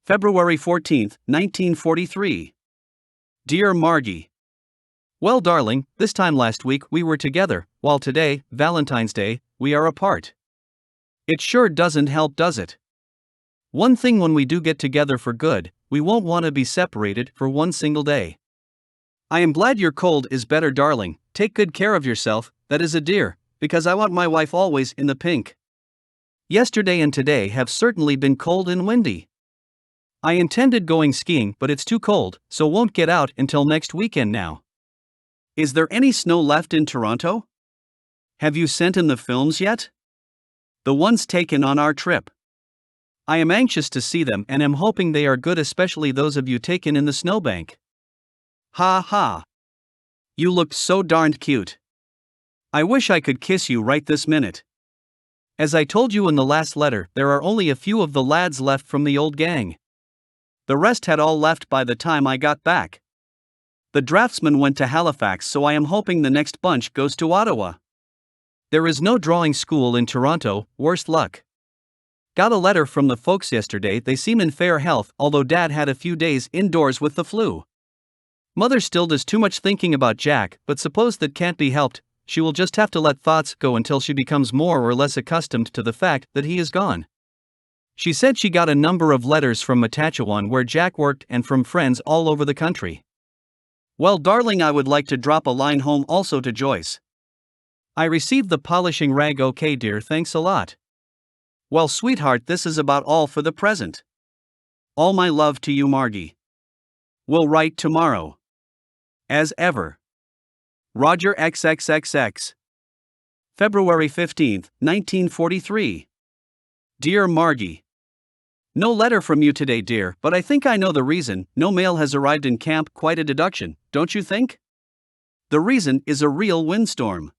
February 14, 1943. Dear Margie. Well, darling, this time last week we were together, while today, Valentine's Day, we are apart. It sure doesn't help, does it? One thing, when we do get together for good, we won't want to be separated for one single day. I am glad your cold is better, darling. Take good care of yourself, that is a dear, because I want my wife always in the pink. Yesterday and today have certainly been cold and windy. I intended going skiing, but it's too cold, so won't get out until next weekend now. Is there any snow left in Toronto? Have you sent in the films yet? The ones taken on our trip. I am anxious to see them and am hoping they are good, especially those of you taken in the snowbank. Ha ha. You looked so darned cute. I wish I could kiss you right this minute. As I told you in the last letter, there are only a few of the lads left from the old gang. The rest had all left by the time I got back. The draftsman went to Halifax, so I am hoping the next bunch goes to Ottawa. There is no drawing school in Toronto, worst luck. Got a letter from the folks yesterday. They seem in fair health, although Dad had a few days indoors with the flu. Mother still does too much thinking about Jack, but suppose that can't be helped. She will just have to let thoughts go until she becomes more or less accustomed to the fact that he is gone. She said she got a number of letters from Matachewan, where Jack worked, and from friends all over the country. Well, darling, I would like to drop a line home also to Joyce. I received the polishing rag. Okay, dear, thanks a lot. Well, sweetheart, this is about all for the present. All my love to you, Margie. Will write tomorrow. As ever. Roger XXXX. February 15, 1943. Dear Margie. No letter from you today, dear, but I think I know the reason. No mail has arrived in camp. Quite a deduction, don't you think? The reason is a real windstorm.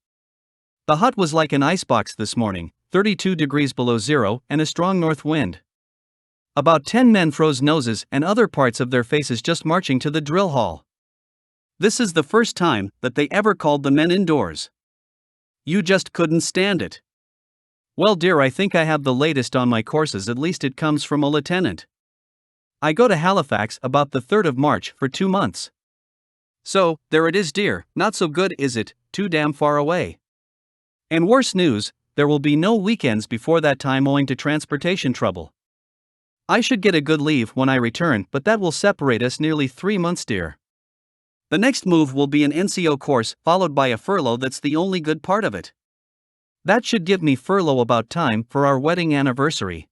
The hut was like an icebox this morning, 32 degrees below zero, and a strong north wind. About 10 men froze noses and other parts of their faces just marching to the drill hall. This is the first time that they ever called the men indoors. You just couldn't stand it. Well, dear, I think I have the latest on my courses. At least it comes from a lieutenant. I go to Halifax about the 3rd of March for 2 months. So, there it is, dear. Not so good, is it? Too damn far away. And worse news, there will be no weekends before that time owing to transportation trouble. I should get a good leave when I return, but that will separate us nearly 3 months, dear. The next move will be an NCO course, followed by a furlough. That's the only good part of it. That should give me furlough about time for our wedding anniversary.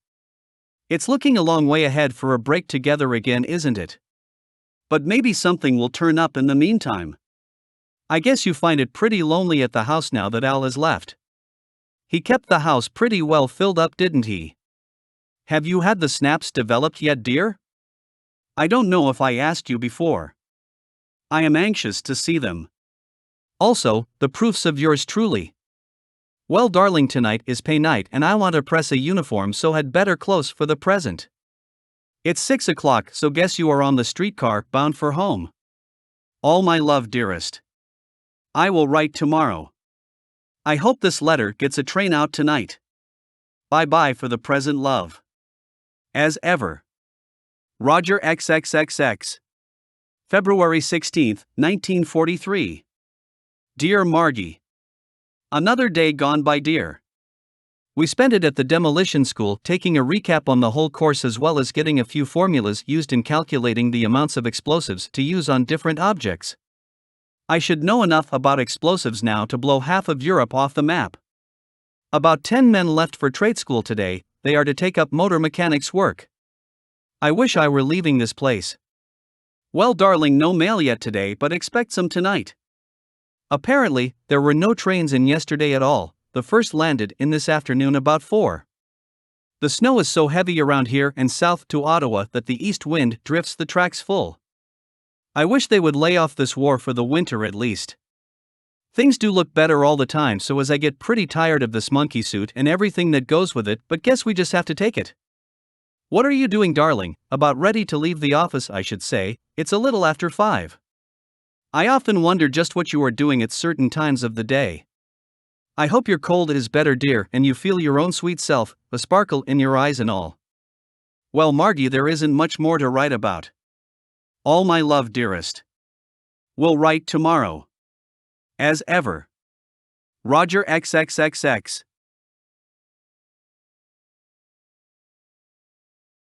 It's looking a long way ahead for a break together again, isn't it? But maybe something will turn up in the meantime. I guess you find it pretty lonely at the house now that Al has left. He kept the house pretty well filled up, didn't he? Have you had the snaps developed yet, dear? I don't know if I asked you before. I am anxious to see them. Also, the proofs of yours truly. Well, darling, tonight is pay night and I want to press a uniform, so had better close for the present. It's 6 o'clock, so guess you are on the streetcar bound for home. All my love, dearest. I will write tomorrow. I hope this letter gets a train out tonight. Bye-bye for the present, love. As ever. Roger XXXX. February 16, 1943. Dear Margie. Another day gone by, dear. We spent it at the demolition school, taking a recap on the whole course as well as getting a few formulas used in calculating the amounts of explosives to use on different objects. I should know enough about explosives now to blow half of Europe off the map. About 10 men left for trade school today. They are to take up motor mechanics work. I wish I were leaving this place. Well, darling, no mail yet today, but expect some tonight. Apparently, there were no trains in yesterday at all. The first landed in this afternoon about 4. The snow is so heavy around here and south to Ottawa that the east wind drifts the tracks full. I wish they would lay off this war for the winter at least. Things do look better all the time, so as I get pretty tired of this monkey suit and everything that goes with it, but guess we just have to take it. What are you doing, darling? About ready to leave the office, I should say. It's a little after 5. I often wonder just what you are doing at certain times of the day. I hope your cold is better, dear, and you feel your own sweet self, a sparkle in your eyes and all. Well, Margie, there isn't much more to write about. All my love, dearest. We'll write tomorrow. As ever. Roger XXXX.